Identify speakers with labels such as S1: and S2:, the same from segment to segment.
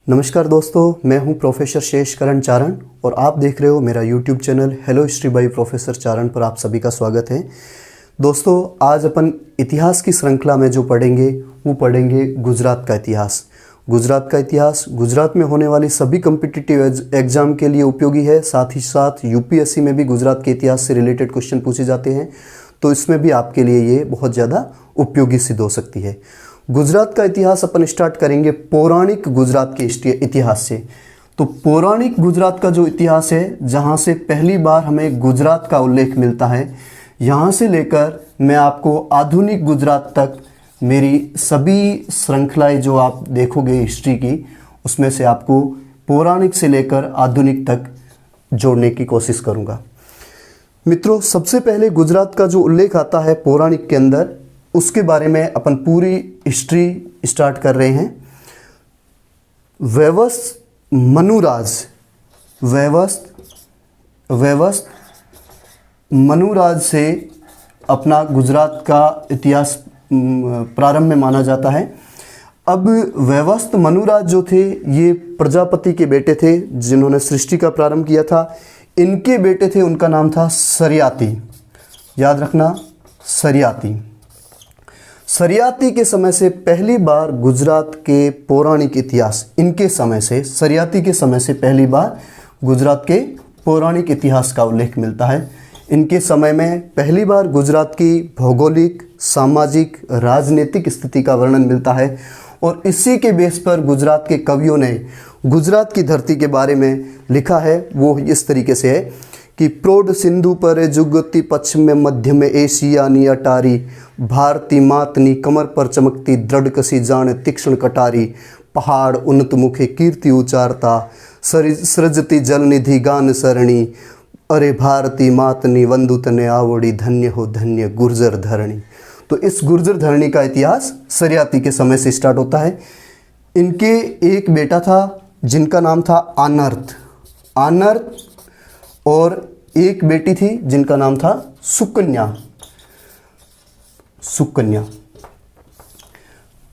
S1: नमस्कार दोस्तों, मैं हूं प्रोफेसर शेष करण चारण और आप देख रहे हो मेरा YouTube channel hello history by professor Charan पर आप सभी का स्वागत है। दोस्तों, आज अपन इतिहास की श्रृंखला में जो पढ़ेंगे वो पढ़ेंगे गुजरात का इतिहास। गुजरात का इतिहास गुजरात में होने वाली सभी कम्पिटिटिव एग्जाम के लिए उपयोगी है। साथ ही साथ यूपीएससी में भी गुजरात के इतिहास से रिलेटेड क्वेश्चन पूछे जाते हैं, तो इसमें भी आपके लिए ये बहुत ज़्यादा उपयोगी सिद्ध हो सकती है। गुजरात का इतिहास अपन स्टार्ट करेंगे पौराणिक गुजरात के इतिहास से। तो पौराणिक गुजरात का जो इतिहास है, जहाँ से पहली बार हमें गुजरात का उल्लेख मिलता है, यहाँ से लेकर मैं आपको आधुनिक गुजरात तक मेरी सभी श्रृंखलाएं जो आप देखोगे हिस्ट्री की, उसमें से आपको पौराणिक से लेकर आधुनिक तक जोड़ने की कोशिश करूँगा। मित्रों, सबसे पहले गुजरात का जो उल्लेख आता है पौराणिक के अंदर, उसके बारे में अपन पूरी हिस्ट्री स्टार्ट कर रहे हैं। वैवस्वत मनुराज से अपना गुजरात का इतिहास प्रारंभ में माना जाता है। अब वैवस्वत मनुराज जो थे, ये प्रजापति के बेटे थे जिन्होंने सृष्टि का प्रारंभ किया था। इनके बेटे थे, उनका नाम था सरियाती। याद रखना, सरियाती के समय से पहली बार गुजरात के पौराणिक इतिहास, इनके समय से, सरियाती के समय से पहली बार गुजरात के पौराणिक इतिहास का उल्लेख मिलता है। इनके समय में पहली बार गुजरात की भौगोलिक, सामाजिक, राजनीतिक स्थिति का वर्णन मिलता है और इसी के बेस पर गुजरात के कवियों ने गुजरात की धरती के बारे में लिखा है। वो इस तरीके से है कि प्रौढ़ सिंधु पर जुगती पश्चिम में मध्य में एशियानी अटारी, भारती मातनी कमर पर चमकती दृढ़ कसी जान तीक्ष्ण कटारी, पहाड़ उन्नत मुखे कीर्ति उचारता, सृजती जल निधि गान सरणी, अरे भारती मातनी वंदुतने आवड़ी, धन्य हो धन्य गुर्जर धरणी। तो इस गुर्जर धरणी का इतिहास सरियाती के समय से स्टार्ट होता है। इनके एक बेटा था जिनका नाम था आनर्त, और एक बेटी थी जिनका नाम था सुकन्या।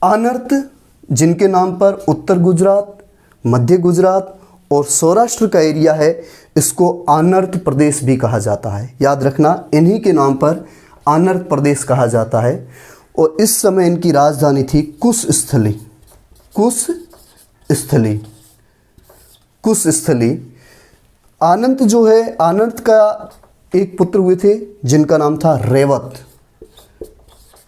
S1: आनर्त, जिनके नाम पर उत्तर गुजरात, मध्य गुजरात और सौराष्ट्र का एरिया है, इसको आनर्त प्रदेश भी कहा जाता है। याद रखना, इन्हीं के नाम पर आनर्त प्रदेश कहा जाता है। और इस समय इनकी राजधानी थी कुशस्थली। आनंत जो है, आनंत का एक पुत्र हुए थे जिनका नाम था रेवत।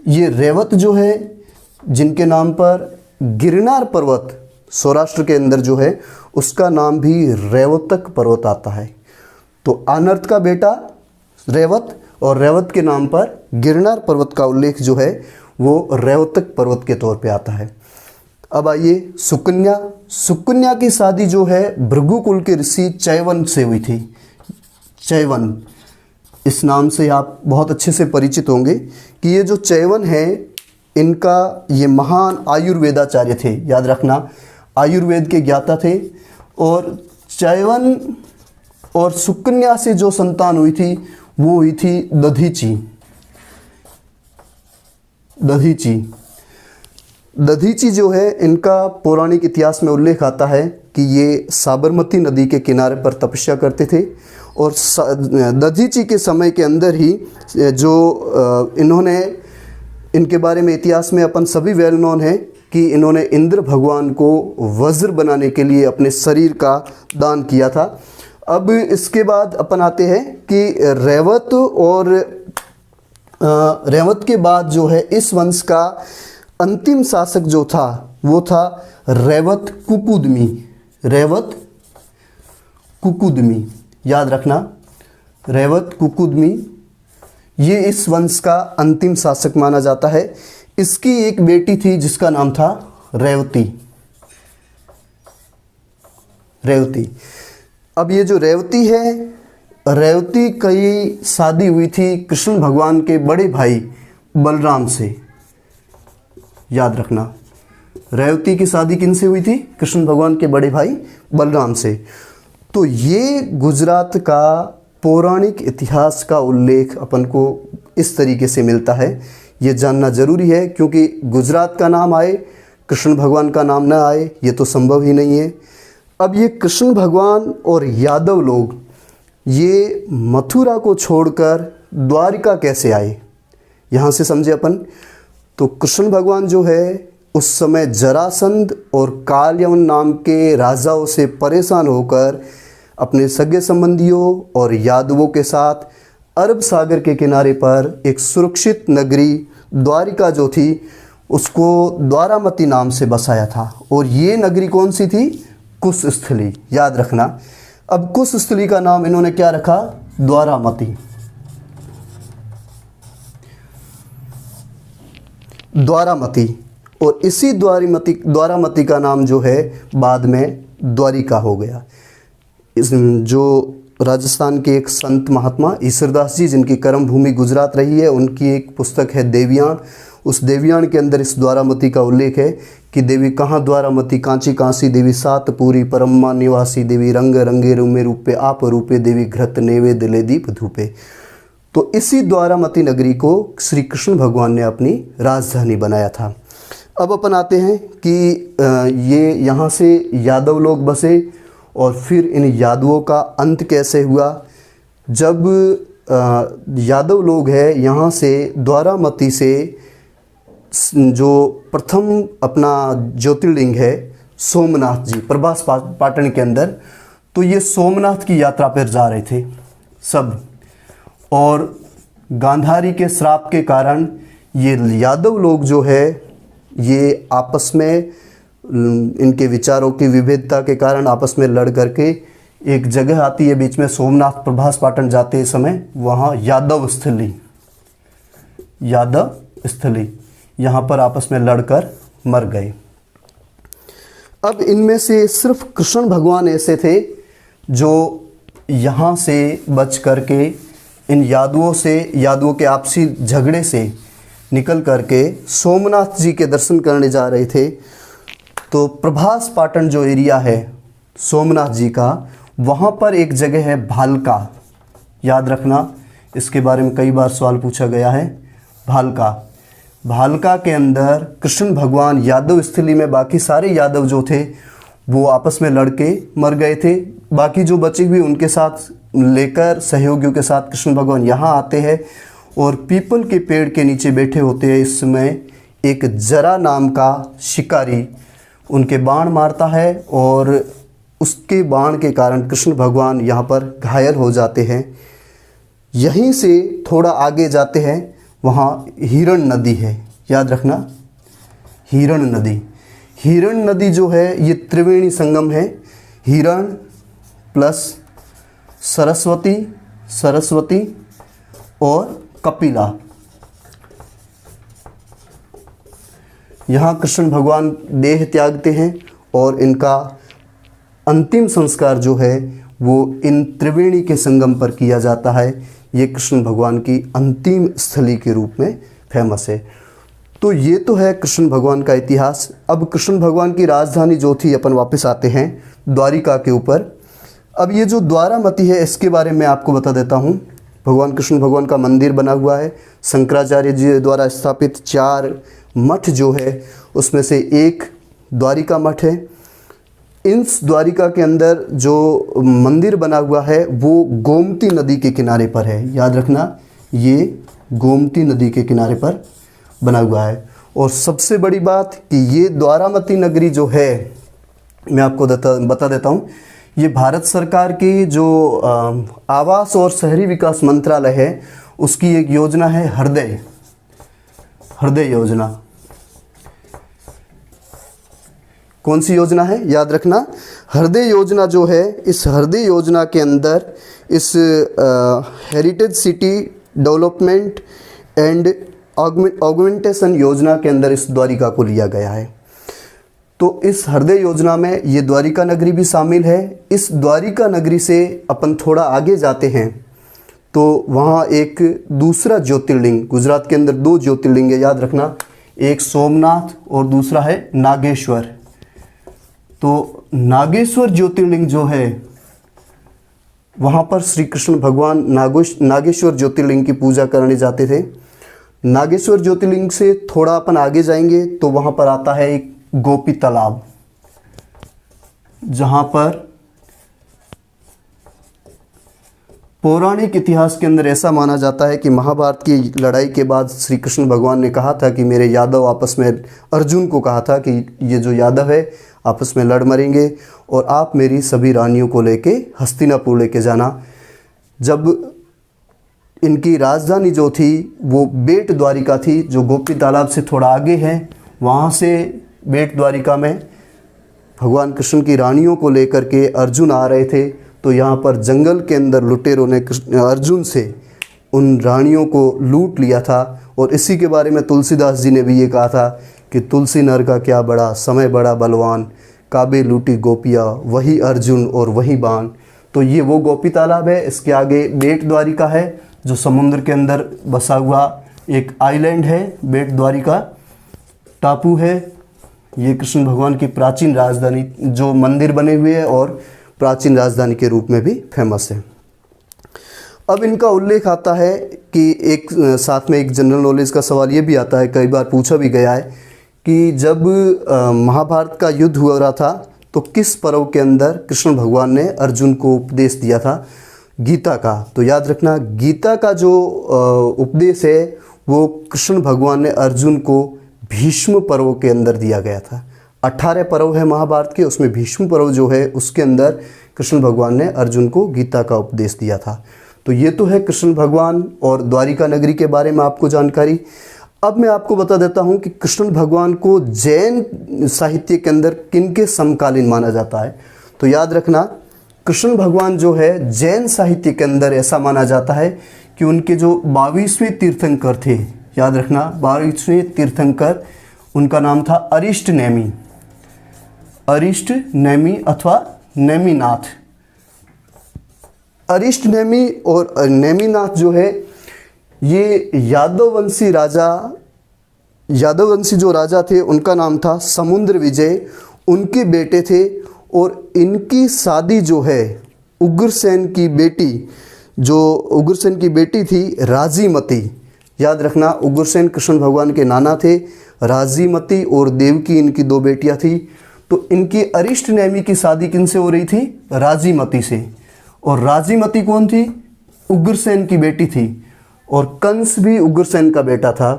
S1: ये रेवत जो है, जिनके नाम पर गिरनार पर्वत सौराष्ट्र के अंदर जो है, उसका नाम भी रेवतक पर्वत आता है। तो आनर्त का बेटा रेवत, और रेवत के नाम पर गिरनार पर्वत का उल्लेख जो है वो रेवतक पर्वत के तौर पे आता है। अब आइए सुकन्या की शादी जो है भृगुकुल के ऋषि चैवन से हुई थी। चैवन, इस नाम से आप बहुत अच्छे से परिचित होंगे कि ये जो चैवन है, इनका ये महान आयुर्वेदाचार्य थे। याद रखना, आयुर्वेद के ज्ञाता थे। और चैवन और सुकन्या से जो संतान हुई थी वो हुई थी दधीची जो है, इनका पौराणिक इतिहास में उल्लेख आता है कि ये साबरमती नदी के किनारे पर तपस्या करते थे। और दधीची के समय के अंदर ही जो इन्होंने, इनके बारे में इतिहास में अपन सभी वेल नोन है कि इन्होंने इंद्र भगवान को वज्र बनाने के लिए अपने शरीर का दान किया था। अब इसके बाद अपन आते हैं कि रेवत के बाद जो है इस वंश का अंतिम शासक जो था वो था रेवत कुकुदमी। याद रखना, रेवत कुकुदमी, ये इस वंश का अंतिम शासक माना जाता है। इसकी एक बेटी थी जिसका नाम था रेवती। अब ये जो रेवती है, रेवती की शादी हुई थी कृष्ण भगवान के बड़े भाई बलराम से। याद रखना, रेवती की शादी किनसे हुई थी? कृष्ण भगवान के बड़े भाई बलराम से। तो ये गुजरात का पौराणिक इतिहास का उल्लेख अपन को इस तरीके से मिलता है। ये जानना ज़रूरी है क्योंकि गुजरात का नाम आए कृष्ण भगवान का नाम ना आए, ये तो संभव ही नहीं है। अब ये कृष्ण भगवान और यादव लोग ये मथुरा को छोड़कर द्वारिका कैसे आए, यहाँ से समझे अपन। तो कृष्ण भगवान जो है उस समय जरासंध और कालयवन नाम के राजाओं से परेशान होकर अपने सगे संबंधियों और यादवों के साथ अरब सागर के किनारे पर एक सुरक्षित नगरी द्वारिका जो थी उसको द्वारामती नाम से बसाया था। और ये नगरी कौन सी थी? कुशस्थली, याद रखना। अब कुशस्थली का नाम इन्होंने क्या रखा? द्वारामती। द्वारामती, और इसी द्वारामती का नाम जो है बाद में द्वारिका हो गया। इस जो राजस्थान के एक संत महात्मा ईश्वरदास जी, जिनकी कर्म भूमि गुजरात रही है, उनकी एक पुस्तक है देवयान। उस देवयान के अंदर इस द्वारामती का उल्लेख है कि देवी कहाँ द्वारामती कांची कांसी, देवी सात पूरी परम्मा निवासी, देवी रंग रंगे रूमे रूपे आप रूपे, देवी घृत नेवे दिले दीप धूपे। तो इसी द्वारामती नगरी को श्री कृष्ण भगवान ने अपनी राजधानी बनाया था। अब अपन आते हैं कि ये यहाँ से यादव लोग बसे और फिर इन यादवों का अंत कैसे हुआ। जब यादव लोग हैं यहाँ से द्वारामती से जो प्रथम अपना ज्योतिर्लिंग है सोमनाथ जी प्रभास पाटन के अंदर, तो ये सोमनाथ की यात्रा पर जा रहे थे सब, और गांधारी के श्राप के कारण ये यादव लोग जो है ये आपस में इनके विचारों की विभेदता के कारण आपस में लड़ करके एक जगह आती है बीच में, सोमनाथ प्रभास पाटन जाते समय वहाँ यादव स्थली यहाँ पर आपस में लड़कर मर गए। अब इनमें से सिर्फ कृष्ण भगवान ऐसे थे जो यहाँ से बच करके इन यादवों के आपसी झगड़े से निकल करके सोमनाथ जी के दर्शन करने जा रहे थे। तो प्रभास पाटन जो एरिया है सोमनाथ जी का, वहाँ पर एक जगह है भालका, याद रखना, इसके बारे में कई बार सवाल पूछा गया है। भालका के अंदर कृष्ण भगवान यादव स्थली में, बाकी सारे यादव जो थे वो आपस में लड़के मर गए थे। बाकी जो बचे हुए उनके साथ लेकर सहयोगियों के साथ कृष्ण भगवान यहाँ आते हैं और पीपल के पेड़ के नीचे बैठे होते हैं। इस समय एक जरा नाम का शिकारी उनके बाण मारता है और उसके बाण के कारण कृष्ण भगवान यहाँ पर घायल हो जाते हैं। यहीं से थोड़ा आगे जाते हैं, वहाँ हिरण नदी है, याद रखना, हिरण नदी जो है ये त्रिवेणी संगम है। हिरण प्लस सरस्वती और कपिला। यहाँ कृष्ण भगवान देह त्यागते हैं और इनका अंतिम संस्कार जो है वो इन त्रिवेणी के संगम पर किया जाता है। ये कृष्ण भगवान की अंतिम स्थली के रूप में फेमस है। तो ये तो है कृष्ण भगवान का इतिहास। अब कृष्ण भगवान की राजधानी जो थी, अपन वापस आते हैं द्वारिका के ऊपर। अब ये जो द्वारामती है इसके बारे में आपको बता देता हूँ। भगवान कृष्ण भगवान का मंदिर बना हुआ है, शंकराचार्य जी द्वारा स्थापित 4 मठ जो है उसमें से एक द्वारिका मठ है। इस द्वारिका के अंदर जो मंदिर बना हुआ है वो गोमती नदी के किनारे पर है, याद रखना, ये गोमती नदी के किनारे पर बना हुआ है। और सबसे बड़ी बात कि ये द्वारामती नगरी जो है, मैं आपको बता देता हूँ, ये भारत सरकार की जो आवास और शहरी विकास मंत्रालय है उसकी एक योजना है हृदय योजना। कौन सी योजना है, याद रखना, हृदय योजना जो है, इस हृदय योजना के अंदर इस heritage city development and augmentation योजना के अंदर इस द्वारिका को लिया गया है। तो इस हृदय योजना में ये द्वारिका नगरी भी शामिल है। इस द्वारिका नगरी से अपन थोड़ा आगे जाते हैं तो वहाँ एक दूसरा ज्योतिर्लिंग, गुजरात के अंदर 2 ज्योतिर्लिंग है, याद रखना, एक सोमनाथ और दूसरा है नागेश्वर। तो नागेश्वर ज्योतिर्लिंग जो है वहाँ पर श्री कृष्ण भगवान नागेश्वर ज्योतिर्लिंग की पूजा करने जाते थे। नागेश्वर ज्योतिर्लिंग से थोड़ा अपन आगे जाएंगे तो वहाँ पर आता है एक गोपी तालाब, जहाँ पर पौराणिक इतिहास के अंदर ऐसा माना जाता है कि महाभारत की लड़ाई के बाद श्री कृष्ण भगवान ने कहा था कि मेरे यादव आपस में, अर्जुन को कहा था कि ये जो यादव है आपस में लड़ मरेंगे और आप मेरी सभी रानियों को लेके हस्तिनापुर लेके जाना। जब इनकी राजधानी जो थी वो बेट द्वारिका थी, जो गोपी तालाब से थोड़ा आगे है, वहाँ से बेट द्वारिका में भगवान कृष्ण की रानियों को लेकर के अर्जुन आ रहे थे। तो यहाँ पर जंगल के अंदर लुटेरों ने अर्जुन से उन रानियों को लूट लिया था। और इसी के बारे में तुलसीदास जी ने भी ये कहा था कि तुलसी नर का क्या बड़ा, समय बड़ा बलवान, काबे लूटी गोपिया, वही अर्जुन और वही बाण। तो ये वो गोपी तालाब है। इसके आगे बेट द्वारिका है, जो समुद्र के अंदर बसा हुआ एक आइलैंड है। बेट द्वारिका टापू है। ये कृष्ण भगवान की प्राचीन राजधानी, जो मंदिर बने हुए हैं और प्राचीन राजधानी के रूप में भी फेमस है। अब इनका उल्लेख आता है कि एक साथ में एक जनरल नॉलेज का सवाल ये भी आता है, कई बार पूछा भी गया है कि जब महाभारत का युद्ध हुआ रहा था तो किस पर्व के अंदर कृष्ण भगवान ने अर्जुन को उपदेश दिया था गीता का। तो याद रखना, गीता का जो उपदेश है वो कृष्ण भगवान ने अर्जुन को भीष्म पर्व के अंदर दिया गया था। 18 पर्व है महाभारत के, उसमें भीष्म पर्व जो है उसके अंदर कृष्ण भगवान ने अर्जुन को गीता का उपदेश दिया था। तो ये तो है कृष्ण भगवान और द्वारिका नगरी के बारे में आपको जानकारी। अब मैं आपको बता देता हूँ कि कृष्ण भगवान को जैन साहित्य के अंदर किनके समकालीन माना जाता है। तो याद रखना, कृष्ण भगवान जो है जैन साहित्य के अंदर ऐसा माना जाता है कि उनके जो 22वें तीर्थंकर थे, याद रखना 22वें तीर्थंकर, उनका नाम था अरिष्ट नेमि, अरिष्ट नेमि अथवा नेमिनाथ। अरिष्ट नेमि और नेमिनाथ जो है ये यादववंशी जो राजा थे उनका नाम था समुद्र विजय, उनके बेटे थे। और इनकी शादी जो है उग्रसेन की बेटी थी राजीमती। याद रखना, उग्रसेन कृष्ण भगवान के नाना थे, राजीमती और देवकी इनकी 2 बेटियां थी। तो इनकी अरिष्ट नेमि की शादी किनसे हो रही थी? राजीमती से। और राजीमती कौन थी? उग्रसेन की बेटी थी और कंस भी उग्रसेन का बेटा था।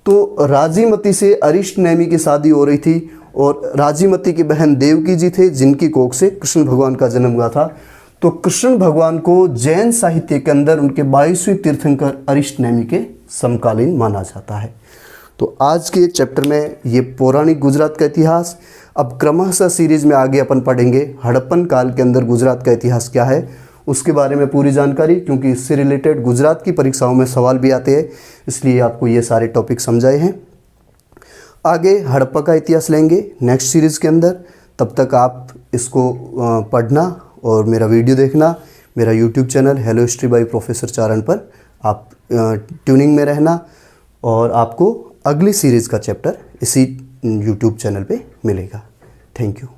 S1: तो राजीमती से अरिष्ट नेमि की शादी हो रही थी और राजीमती की बहन देवकी जी थे, जिनकी कोख से कृष्ण भगवान का जन्म हुआ था। तो कृष्ण भगवान को जैन साहित्य के अंदर उनके 22वें तीर्थंकर अरिष्ट नेमि के समकालीन माना जाता है। तो आज के चैप्टर में ये पौराणिक गुजरात का इतिहास। अब क्रमशः सीरीज में आगे अपन पढ़ेंगे हड़प्पन काल के अंदर गुजरात का इतिहास क्या है, उसके बारे में पूरी जानकारी, क्योंकि इससे रिलेटेड गुजरात की परीक्षाओं में सवाल भी आते हैं, इसलिए आपको ये सारे टॉपिक समझाए हैं। आगे हड़प्पा का इतिहास लेंगे नेक्स्ट सीरीज़ के अंदर। तब तक आप इसको पढ़ना और मेरा वीडियो देखना। मेरा YouTube channel hello history by professor Charan पर आप ट्यूनिंग में रहना और आपको अगली सीरीज़ का चैप्टर इसी यूट्यूब चैनल पे मिलेगा। Thank you.